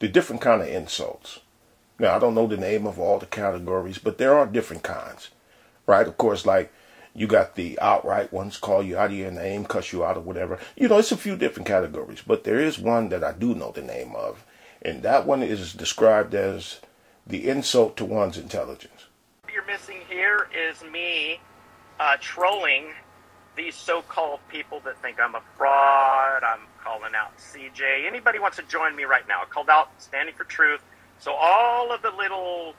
the different kind of insults. Now, I don't know the name of all the categories, but there are different kinds, right? Of course, like you got the outright ones, call you out of your name, cuss you out or whatever. It's a few different categories, but there is one that I do know the name of, and that one is described as the insult to one's intelligence. What you're missing here is me trolling these so-called people that think I'm a fraud. I'm calling out CJ. Anybody wants to join me right now? I called out Standing for Truth. So all of the little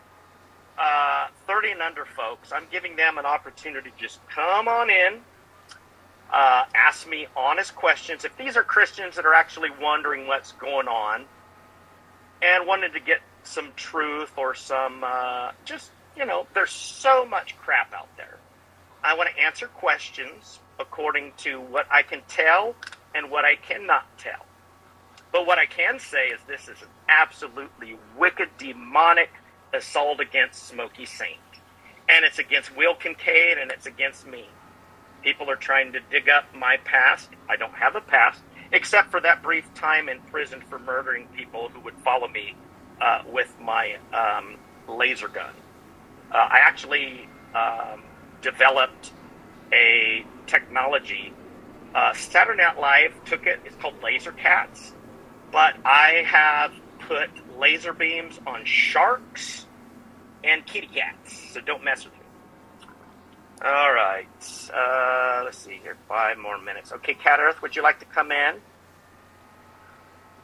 30 and under folks, I'm giving them an opportunity to just come on in, ask me honest questions. If these are Christians that are actually wondering what's going on and wanted to get some truth or some, there's so much crap out there. I want to answer questions according to what I can tell and what I cannot tell. But what I can say is this is an absolutely wicked, demonic assault against Smokey Saint. And it's against Will Kincaid, and it's against me. People are trying to dig up my past. I don't have a past, except for that brief time in prison for murdering people who would follow me with my laser gun. I actually developed a technology. Saturday Night Live took it. It's called laser cats. But I have put laser beams on sharks and kitty cats, so don't mess with me. All right, let's see here, 5 more minutes. Okay, Cat Earth, would you like to come in?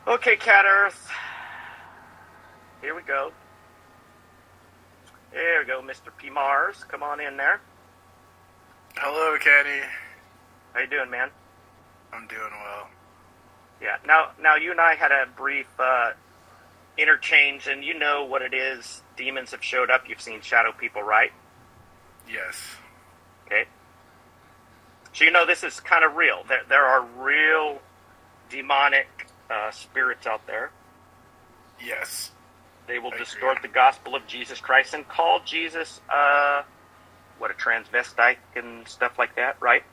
Okay, Cat Earth, here we go. There we go, Mr. P. Mars, come on in there. Hello, Kenny. How you doing, man? I'm doing well. Yeah. Now you and I had a brief interchange, and you know what it is. Demons have showed up. You've seen shadow people, right? Yes. Okay. So you know this is kind of real. There are real demonic spirits out there. Yes. They will distort the gospel of Jesus Christ and call Jesus a transvestite and stuff like that, right?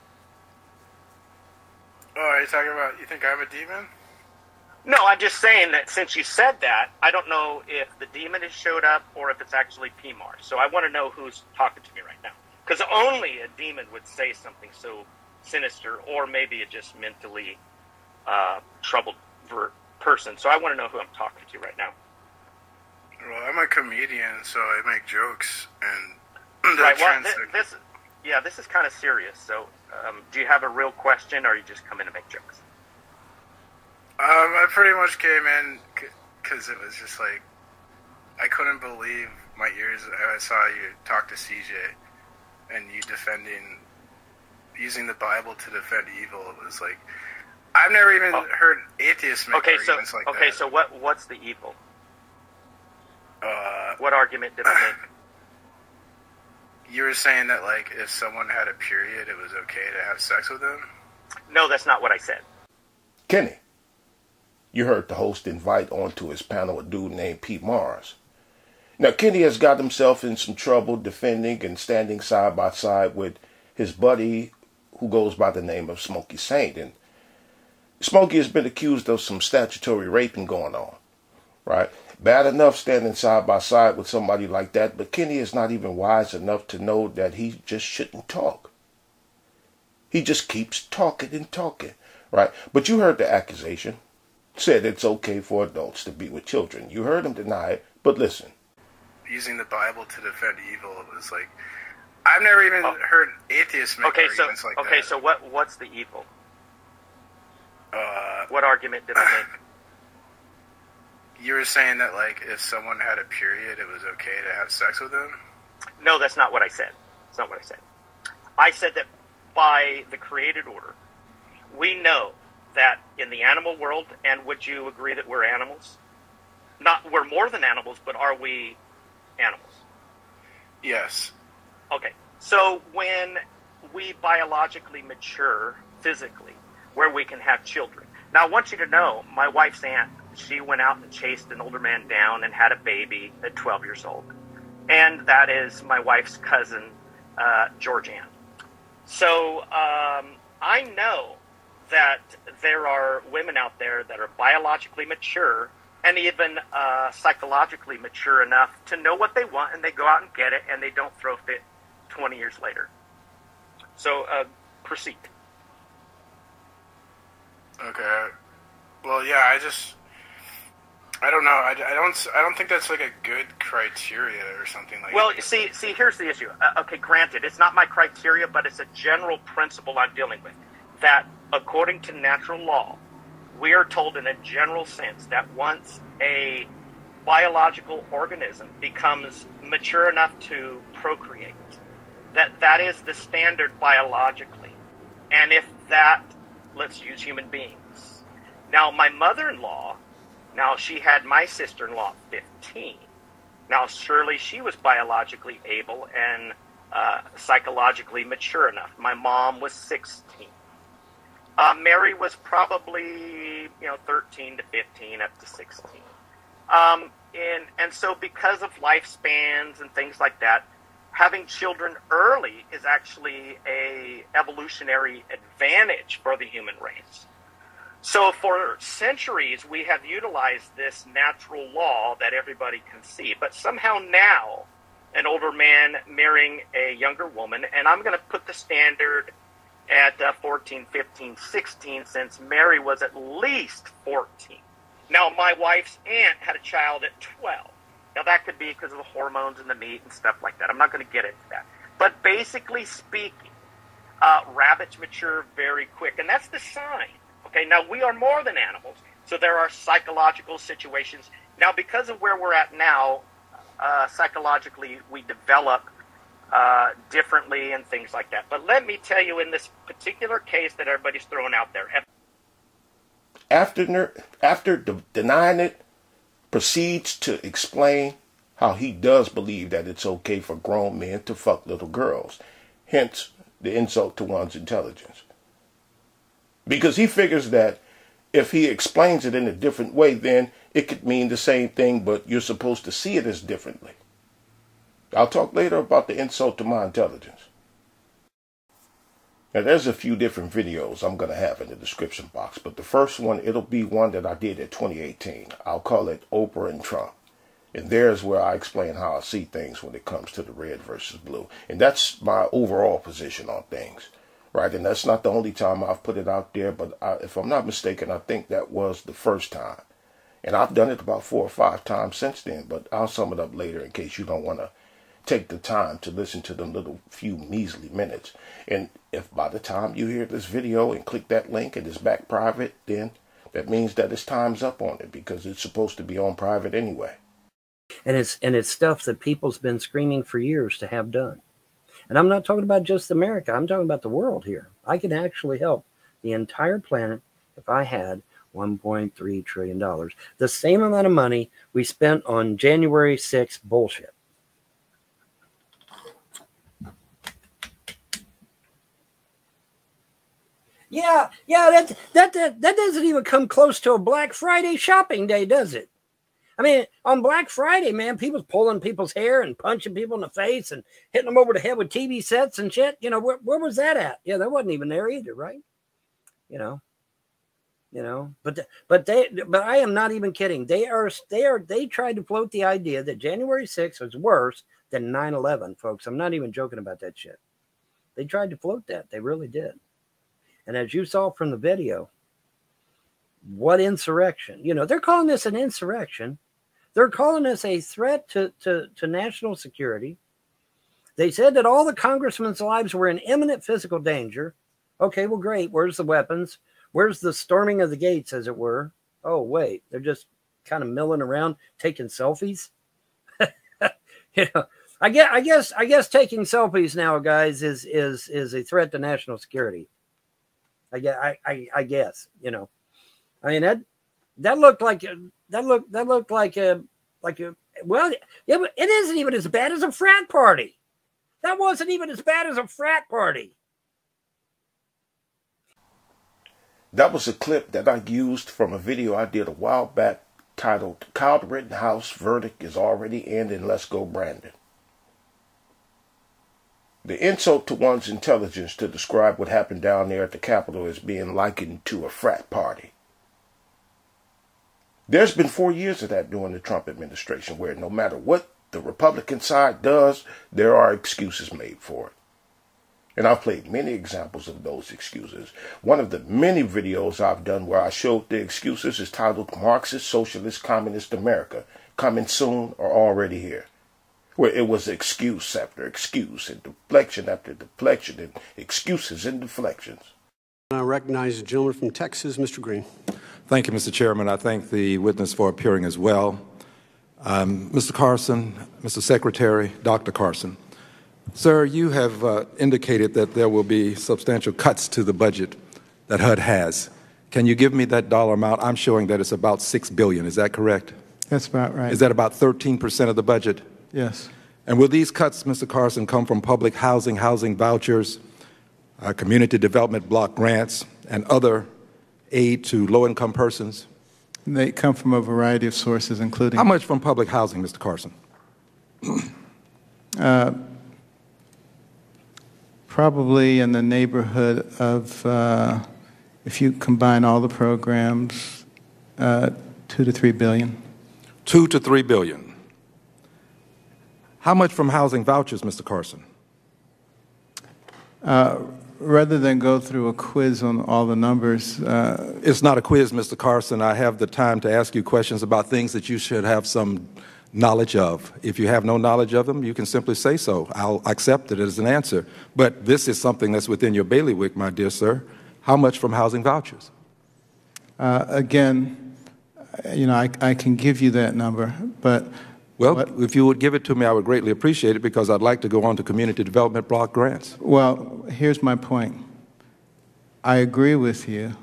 Oh, are you talking about, you think I'm a demon? No, I'm just saying that since you said that, I don't know if the demon has showed up or if it's actually PMAR. So I want to know who's talking to me right now. Because only a demon would say something so sinister, or maybe a just mentally troubled person. So I want to know who I'm talking to right now. Well, I'm a comedian, so I make jokes, and right. Well, this is kind of serious. So, do you have a real question, or are you just come in to make jokes? I pretty much came in because it was just like I couldn't believe my ears. I saw you talk to CJ, and you using the Bible to defend evil. It was like I've never even heard atheists make arguments like that. Okay, so what's the evil? What argument did I make? You were saying that, like, if someone had a period, it was okay to have sex with them? No, that's not what I said. Kenny, you heard the host invite onto his panel a dude named Pete Mars. Now, Kenny has got himself in some trouble defending and standing side by side with his buddy who goes by the name of Smokey Saint. And Smokey has been accused of some statutory raping going on, right? Bad enough standing side by side with somebody like that, but Kenny is not even wise enough to know that he just shouldn't talk. He just keeps talking and talking, right? But you heard the accusation. Said it's okay for adults to be with children. You heard him deny it, but listen. Using the Bible to defend evil, it was like I've never even heard atheists make arguments like that. Okay, so what's the evil? What argument did I make? You were saying that, like, if someone had a period, it was okay to have sex with them? No, that's not what I said. That's not what I said. I said that by the created order, we know that in the animal world, and would you agree that we're animals? We're more than animals, but are we animals? Yes. Okay. So when we biologically mature physically, where we can have children. Now, I want you to know, my wife's aunt, she went out and chased an older man down and had a baby at 12 years old. And that is my wife's cousin, Georgianne. So I know that there are women out there that are biologically mature and even psychologically mature enough to know what they want, and they go out and get it, and they don't throw fit 20 years later. So proceed. Okay. Well, yeah, I don't know. I don't think that's like a good criteria or something like that. Well, see, here's the issue. Okay, granted, it's not my criteria, but it's a general principle I'm dealing with. That according to natural law, we are told in a general sense that once a biological organism becomes mature enough to procreate, that is the standard biologically. And if that, let's use human beings. Now, my mother-in-law, now she had my sister-in-law 15. Now, surely she was biologically able and psychologically mature enough. My mom was 16. Mary was probably, 13 to 15 up to 16. And so because of lifespans and things like that, having children early is actually a evolutionary advantage for the human race. So for centuries, we have utilized this natural law that everybody can see. But somehow now, an older man marrying a younger woman, and I'm going to put the standard at 14, 15, 16, since Mary was at least 14. Now, my wife's aunt had a child at 12. Now, that could be because of the hormones in the meat and stuff like that. I'm not going to get into that. But basically speaking, rabbits mature very quick, and that's the sign. Okay, now we are more than animals, so there are psychological situations. Now, because of where we're at now, psychologically, we develop differently and things like that. But let me tell you, in this particular case that everybody's throwing out there, after denying it, proceeds to explain how he does believe that it's okay for grown men to fuck little girls. Hence, the insult to one's intelligence. Because he figures that if he explains it in a different way, then it could mean the same thing, but you're supposed to see it as differently. I'll talk later about the insult to my intelligence. Now, there's a few different videos I'm going to have in the description box, but the first one, it'll be one that I did in 2018. I'll call it Oprah and Trump. And there's where I explain how I see things when it comes to the red versus blue. And that's my overall position on things, right? And that's not the only time I've put it out there, but if I'm not mistaken, I think that was the first time. And I've done it about 4 or 5 times since then, but I'll sum it up later in case you don't want to take the time to listen to them little few measly minutes. And if by the time you hear this video and click that link and it's back private, then that means that it's time's up on it, because it's supposed to be on private anyway. And it's stuff that people's been screaming for years to have done. And I'm not talking about just America. I'm talking about the world here. I can actually help the entire planet if I had $1.3 trillion. The same amount of money we spent on January 6th bullshit. Yeah, that doesn't even come close to a Black Friday shopping day, does it? I mean, on Black Friday, man, people's pulling people's hair and punching people in the face and hitting them over the head with TV sets and shit. You know, where was that at? Yeah, that wasn't even there either, right? You know, but I am not even kidding. They tried to float the idea that January 6th was worse than 9/11, folks. I'm not even joking about that shit. They tried to float that. They really did. And as you saw from the video, what insurrection? You know, they're calling this an insurrection. They're calling this a threat to national security. They said that all the congressmen's lives were in imminent physical danger. Okay, well, great. Where's the weapons? Where's the storming of the gates, as it were? Oh, wait, they're just kind of milling around, taking selfies. You know, I guess taking selfies now, guys, is a threat to national security. I guess, you know. I mean, that looked like a well, yeah, but it isn't even as bad as a frat party. That wasn't even as bad as a frat party. That was a clip that I used from a video I did a while back titled "Kyle Rittenhouse Verdict is Already In and Let's Go Brandon." The insult to one's intelligence to describe what happened down there at the Capitol is being likened to a frat party. There's been 4 years of that during the Trump administration, where no matter what the Republican side does, there are excuses made for it. And I've played many examples of those excuses. One of the many videos I've done where I showed the excuses is titled Marxist, Socialist, Communist America, Coming Soon or Already Here, where it was excuse after excuse and deflection after deflection and excuses and deflections. I recognize the gentleman from Texas, Mr. Green. Thank you, Mr. Chairman. I thank the witness for appearing as well. Mr. Carson, Mr. Secretary, Dr. Carson, sir, you have indicated that there will be substantial cuts to the budget that HUD has. Can you give me that dollar amount? I'm showing that it's about $6 billion. Is that correct? That's about right. Is that about 13% of the budget? Yes. And will these cuts, Mr. Carson, come from public housing, housing vouchers, community development block grants, and other aid to low-income persons? They come from a variety of sources, including... How much from public housing, Mr. Carson? Probably in the neighborhood of, if you combine all the programs, 2 to 3 billion. 2 to 3 billion. How much from housing vouchers, Mr. Carson? Rather than go through a quiz on all the numbers... It's not a quiz, Mr. Carson. I have the time to ask you questions about things that you should have some knowledge of. If you have no knowledge of them, you can simply say so. I'll accept it as an answer. But this is something that's within your bailiwick, my dear sir. How much from housing vouchers? Again, you know, I can give you that number, but... Well, if you would give it to me, I would greatly appreciate it, because I'd like to go on to community development block grants. Well, here's my point. I agree with you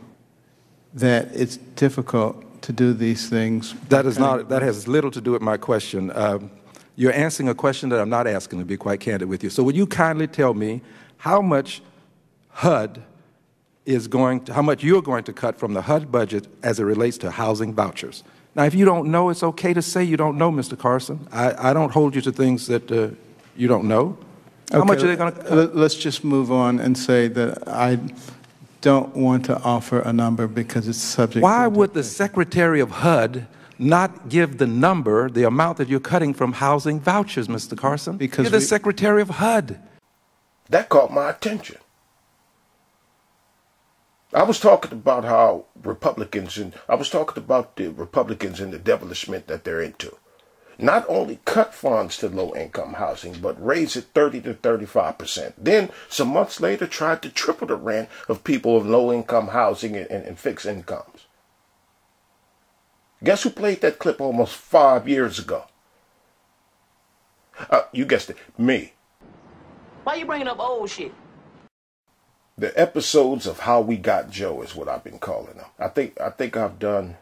that it's difficult to do these things. That has little to do with my question. You're answering a question that I'm not asking, to be quite candid with you. So would you kindly tell me how much HUD is how much you're going to cut from the HUD budget as it relates to housing vouchers? Now, if you don't know, it's okay to say you don't know, Mr. Carson. I don't hold you to things that you don't know. How Okay, much are they going to cut? Let's just move on and say that I don't want to offer a number because it's subject Why to... would the Secretary of HUD not give the number, the amount that you're cutting from housing vouchers, Mr. Carson? Because you're the Secretary of HUD. That caught my attention. I was talking about how Republicans, and I was talking about the Republicans and the devilishment that they're into. Not only cut funds to low-income housing, but raise it 30 to 35%. Then, some months later, tried to triple the rent of people of low-income housing and fixed incomes. Guess who played that clip almost 5 years ago? You guessed it, me. Why you bringing up old shit? The episodes of How We Got Joe is what I've been calling them. I think I've done,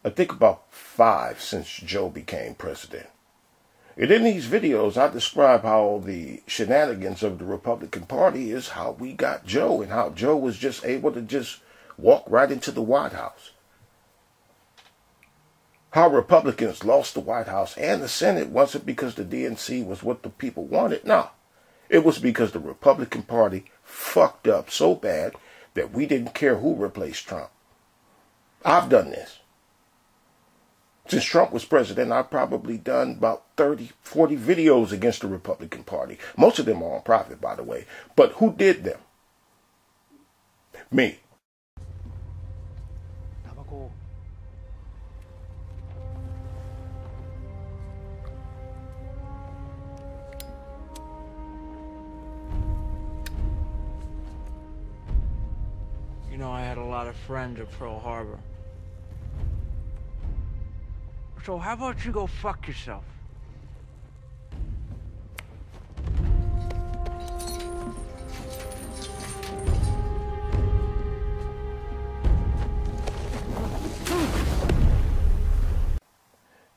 about 5 since Joe became president. And in these videos, I describe how the shenanigans of the Republican Party is how we got Joe, and how Joe was just able to just walk right into the White House. How Republicans lost the White House and the Senate wasn't because the DNC was what the people wanted. No, it was because the Republican Party fucked up so bad that we didn't care who replaced Trump. I've done this. Since Trump was president, I've probably done about 30, 40 videos against the Republican Party. Most of them are on private, by the way. But who did them? Me. You know, I had a lot of friends at Pearl Harbor. So how about you go fuck yourself?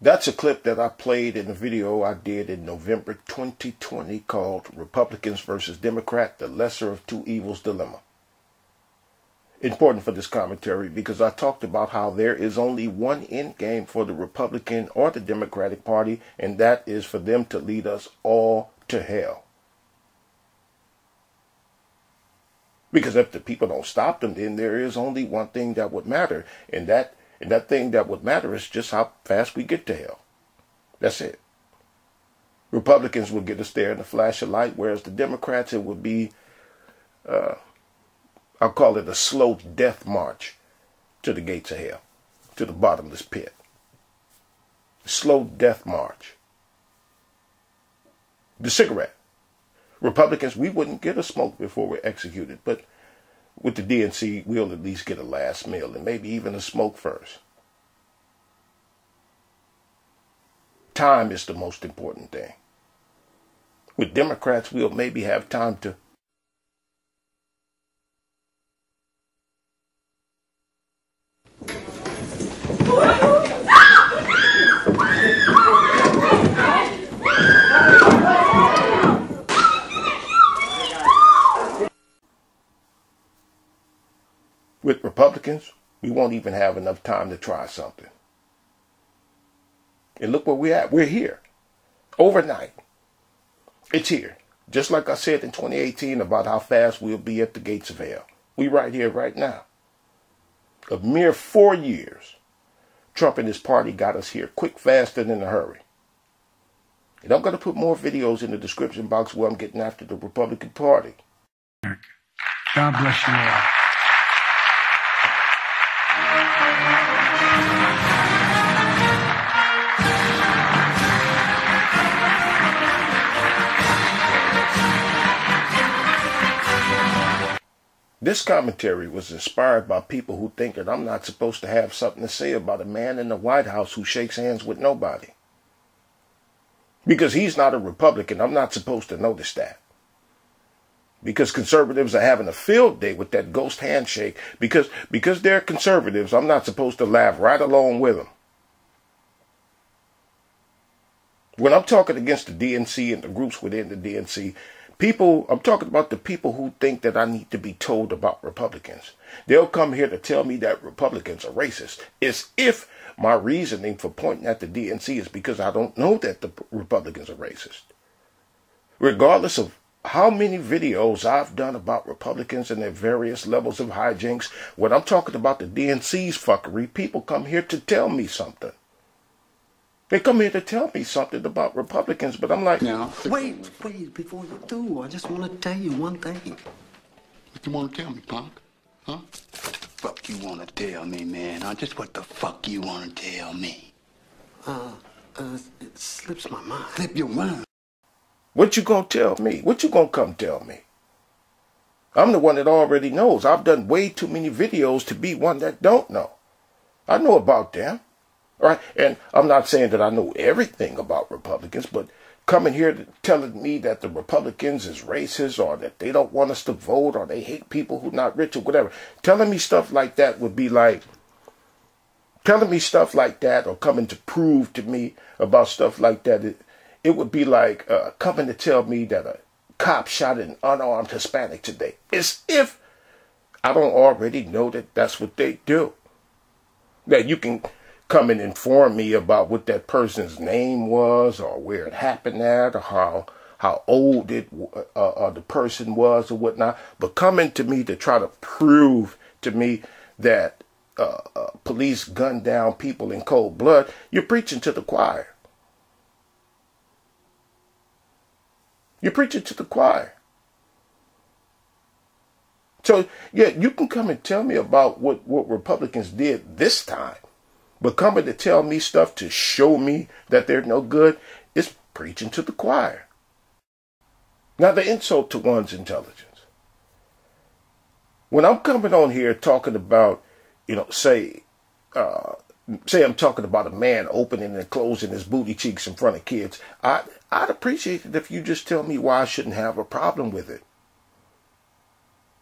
That's a clip that I played in a video I did in November 2020 called Republicans versus Democrat, the Lesser of Two Evils Dilemma. Important for this commentary because I talked about how there is only one end game for the Republican or the Democratic Party, and that is for them to lead us all to hell. Because if the people don't stop them, then there is only one thing that would matter, and that And that thing that would matter is just how fast we get to hell. That's it. Republicans will get us there in a flash of light, whereas the Democrats, it would be, I'll call it a slow death march to the gates of hell, to the bottomless pit. Slow death march. The cigarette. Republicans, we wouldn't get a smoke before we're executed, but with the DNC, we'll at least get a last meal and maybe even a smoke first. Time is the most important thing. With Democrats, we'll maybe have time to With Republicans, we won't even have enough time to try something. And look where we're at. We're here. Overnight. It's here. Just like I said in 2018 about how fast we'll be at the gates of hell. We right here, right now. A mere 4 years, Trump and his party got us here quick, fast, and in a hurry. And I'm going to put more videos in the description box where I'm getting after the Republican Party. God bless you all. This commentary was inspired by people who think that I'm not supposed to have something to say about a man in the White House who shakes hands with nobody. Because he's not a Republican, I'm not supposed to notice that. Because conservatives are having a field day with that ghost handshake. Because they're conservatives, I'm not supposed to laugh right along with them. When I'm talking against the DNC and the groups within the DNC, I'm talking about the people who think that I need to be told about Republicans. They'll come here to tell me that Republicans are racist, as if my reasoning for pointing at the DNC is because I don't know that the Republicans are racist. Regardless of how many videos I've done about Republicans and their various levels of hijinks, when I'm talking about the DNC's fuckery, people come here to tell me something. They come here to tell me something about Republicans, but I'm like... Now, wait, before you do, I just want to tell you one thing. What you want to tell me, punk? Huh? Fuck you want to tell me, man? Just what the fuck you want to tell me? It slips my mind. Slip your mind? What you gonna tell me? What you gonna come tell me? I'm the one that already knows. I've done way too many videos to be one that don't know. I know about them. Right? And I'm not saying that I know everything about Republicans, but coming here telling me that the Republicans is racist or that they don't want us to vote or they hate people who are not rich or whatever. Telling me stuff like that would be like, telling me stuff like that or coming to prove to me about stuff like that, it would be like coming to tell me that a cop shot an unarmed Hispanic today. As if I don't already know that that's what they do. That you can come and inform me about what that person's name was or where it happened at or how old the person was or whatnot. But coming to me to try to prove to me that police gunned down people in cold blood, you're preaching to the choir. You're preaching to the choir. So, yeah, you can come and tell me about what Republicans did this time. But coming to tell me stuff to show me that they're no good is preaching to the choir. Now, the insult to one's intelligence. When I'm coming on here talking about, say I'm talking about a man opening and closing his booty cheeks in front of kids, I'd appreciate it if you just tell me why I shouldn't have a problem with it.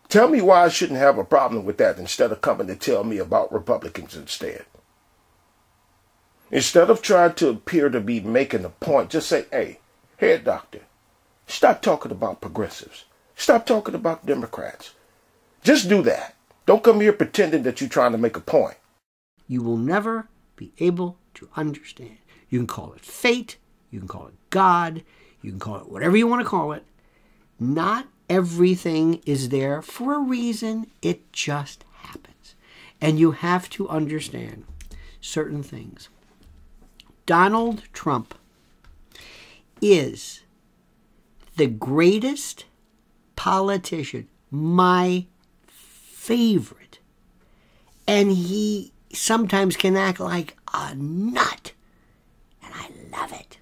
Tell me why I shouldn't have a problem with that instead of coming to tell me about Republicans instead. Instead of trying to appear to be making a point, just say, hey, doctor, stop talking about progressives. Stop talking about Democrats. Just do that. Don't come here pretending that you're trying to make a point. You will never be able to understand. You can call it fate. You can call it God. You can call it whatever you want to call it. Not everything is there for a reason. It just happens. And you have to understand certain things. Donald Trump is the greatest politician, my favorite. And he sometimes can act like a nut. And I love it.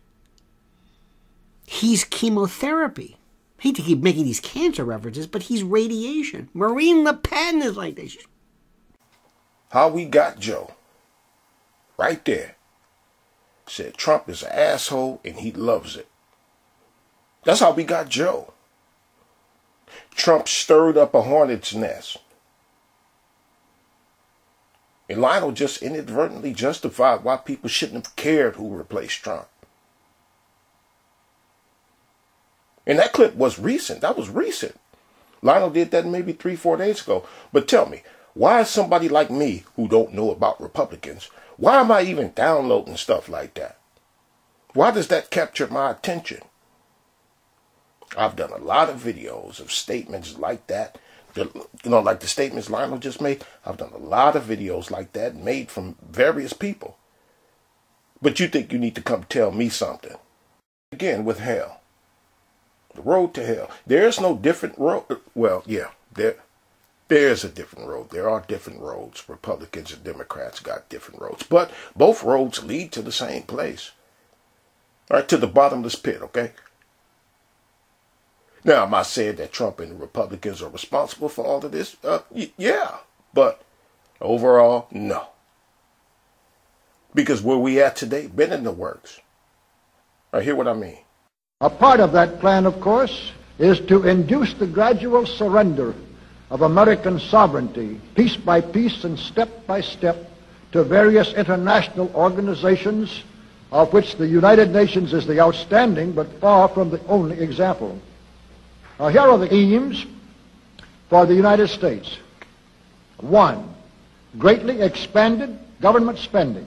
He's chemotherapy. I hate to keep making these cancer references, but he's radiation. Marine Le Pen is like this. How we got Joe. Right there. Said Trump is an asshole and he loves it. That's how we got Joe. Trump stirred up a hornet's nest. And Lionel just inadvertently justified why people shouldn't have cared who replaced Trump. And that clip was recent. That was recent. Lionel did that maybe 3-4 days ago. But tell me, why is somebody like me who don't know about Republicans, why am I even downloading stuff like that? Why does that capture my attention? I've done a lot of videos of statements like that. Like the statements Lionel just made. I've done a lot of videos like that made from various people. But you think you need to come tell me something. Again, with hell. The road to hell. There's no different road. Well, yeah, there's a different road. There are different roads. Republicans and Democrats got different roads. But both roads lead to the same place. All right, to the bottomless pit, okay? Now, am I saying that Trump and the Republicans are responsible for all of this? Yeah, but overall, no. Because where we at today, been in the works. All right, hear what I mean. A part of that plan, of course, is to induce the gradual surrender of American sovereignty, piece by piece and step by step, to various international organizations, of which the United Nations is the outstanding but far from the only example. Now, here are the aims for the United States. 1, greatly expanded government spending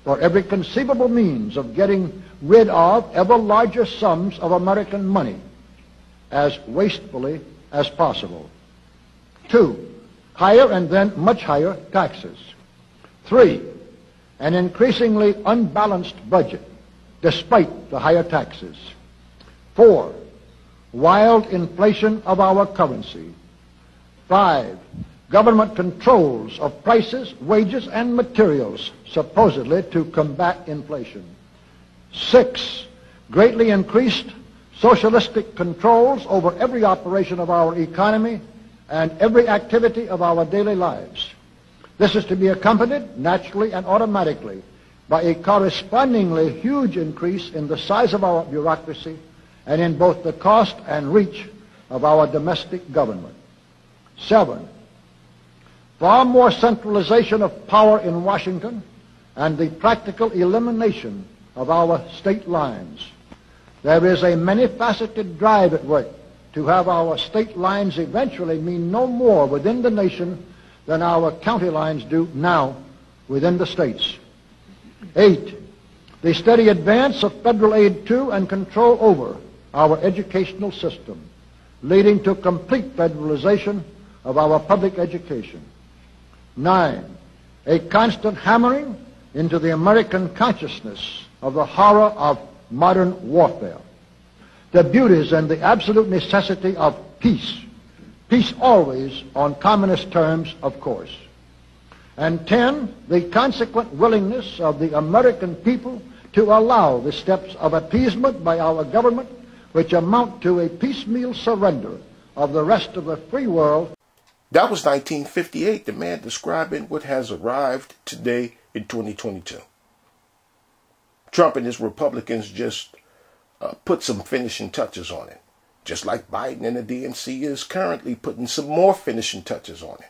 for every conceivable means of getting rid of ever larger sums of American money as wastefully as possible. 2, higher and then much higher taxes. 3, an increasingly unbalanced budget despite the higher taxes. 4, wild inflation of our currency. 5, government controls of prices, wages, and materials, supposedly to combat inflation. 6, greatly increased socialistic controls over every operation of our economy and every activity of our daily lives. This is to be accompanied, naturally and automatically, by a correspondingly huge increase in the size of our bureaucracy and in both the cost and reach of our domestic government. 7, far more centralization of power in Washington and the practical elimination of our state lines. There is a many-faceted drive at work to have our state lines eventually mean no more within the nation than our county lines do now within the states. 8, the steady advance of federal aid to and control over our educational system, leading to complete federalization of our public education. 9, a constant hammering into the American consciousness of the horror of modern warfare, the beauties and the absolute necessity of peace. Peace always on communist terms, of course. And 10, the consequent willingness of the American people to allow the steps of appeasement by our government which amount to a piecemeal surrender of the rest of the free world. That was 1958, the man describing what has arrived today in 2022. Trump and his Republicans just put some finishing touches on it. Just like Biden and the DNC is currently putting some more finishing touches on it.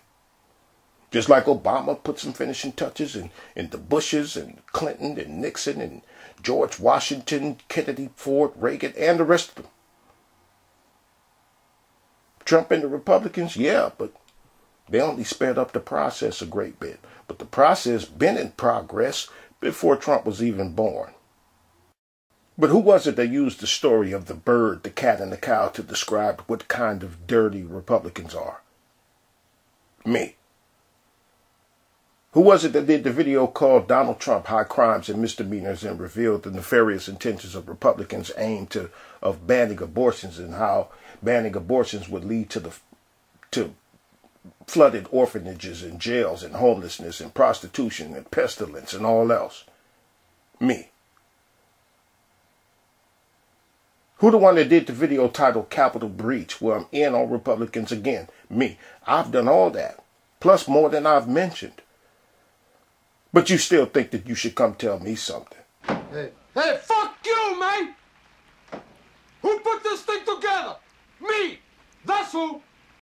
Just like Obama put some finishing touches in the Bushes and Clinton and Nixon and George Washington, Kennedy, Ford, Reagan, and the rest of them. Trump and the Republicans, yeah, but they only sped up the process a great bit. But the process been in progress before Trump was even born. But who was it that used the story of the bird, the cat, and the cow to describe what kind of dirty Republicans are? Me. Who was it that did the video called Donald Trump, High Crimes and Misdemeanors, and revealed the nefarious intentions of Republicans aimed of banning abortions, and how banning abortions would lead to flooded orphanages and jails and homelessness and prostitution and pestilence and all else? Me. Who the one that did the video titled Capitol Breach, where I'm in on Republicans again? Me. I've done all that, plus more than I've mentioned. But you still think that you should come tell me something. Hey, fuck you, man! Who put this thing together? Me! That's who!